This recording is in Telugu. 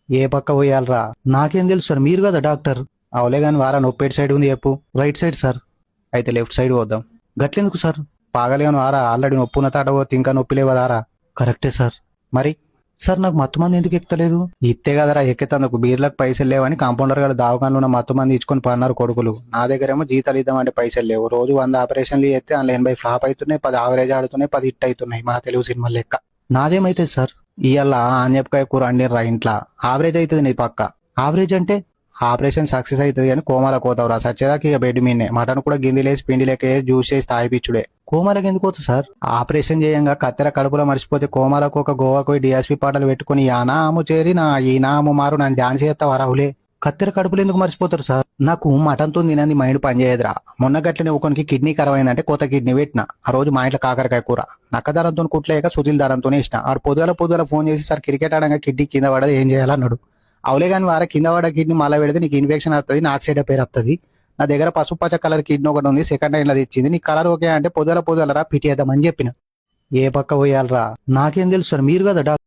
ఏ పక్క పోయాలరా? నాకేం తెలుసు సార్, మీరు కదా డాక్టర్. అవలే గాని వారా, నొప్పి ఎటు సైడ్ ఉంది చెప్పు. Right side sir. అయితే లెఫ్ట్ సైడ్ పోద్దాం. గట్లెందుకు సార్? పాగలేను వారా, ఆల్రెడీ నొప్పి ఉన్న తాట పోతే ఇంకా నొప్పి లేవదారా? కరెక్టే సార్. మరి సార్ నాకు మత్తు మంది ఎందుకు ఎక్కుతలేదు? ఇత్తే కదరా ఎక్కేతందుకు. బీర్లకు పైసలు లేవని కాంపౌండర్ గారు దావకాన్లో ఉన్న మత్తు మంది ఇచ్చుకొని పన్నారు కొడుకులు. నా దగ్గరేమో జీతాలు ఇద్దామంటే పైసలు లేవు. రోజు 100 ఆపరేషన్లు చేస్తే అందులో 80 ఫ్లాప్ అవుతున్నాయి, 10 ఆవరేజ్ ఆడుతున్నాయి, 10 హిట్ అవుతున్నాయి. మా తెలుగు సినిమా లెక్క. నాదేమైతుంది సార్? ఇవాళ ఆన్యపకాయ కూర అండిర్రా ఇంట్లో. ఆవరేజ్ అవుతుంది నీ పక్క. ఆవరేజ్ అంటే ఆపరేషన్ సక్సెస్ అవుతుంది కానీ కోమాలకు పోతావురా. సచ్చేదాకా ఇక బెడ్ మీనే మటన్ కూడా గిందిలేసి పిండి లెక్క వేసి జ్యూస్ చేసి తాగిపిచ్చుడే. కోమాలకు ఎందుకు పోతుంది సార్? ఆపరేషన్ చేయంగా కత్తెర కడుపులో మర్చిపోతే కోమాలకు ఒక గోవాకు డిఎస్పీ పాటలు పెట్టుకుని యానా ఆము చేరి నా ఈ నాము మారు నన్ను డాన్స్ చేస్తావా రాహులే? కత్తెర కడుపులు ఎందుకు మర్చిపోతారు సార్? నాకు మటన్తో తినని మైండ్ పనిచేయదురా. మొన్న గట్లనే ఒకనికి కిడ్నీ ఖరాబ్ అయిందంటే కొత్త కిడ్నీ పెట్టిన. ఆ రోజు మా ఇంట్లో కాకరకాయ కూర. నక్క దారంతో కుట్లేక సుజిల్ దారంతోనే ఇష్టం. ఆడు పొద్దుగల ఫోన్ చేసి సార్ క్రికెట్ ఆడంగా కిడ్నీ కింద పడదు ఏం చేయాలన్నాడు. అవలే కానీ వారా కింద పడ్డ కిడ్నీ మళ్ళీ పెడితే నీకు ఇన్ఫెక్షన్ వస్తుంది, నాకు సైడ్ పేరు వస్తుంది. నా దగ్గర పసుపు పచ్చ కలర్ కిడ్నీ ఒకటి ఉంది, సెకండ్ హ్యాండ్ అది ఇచ్చింది. నీ కలర్ ఓకే అంటే పొద్దుగల పిటియేద్దామని చెప్పిన. ఏ పక్క పోయాలరా? నాకేం తెలుసు సార్, మీరు కదా డాక్టర్.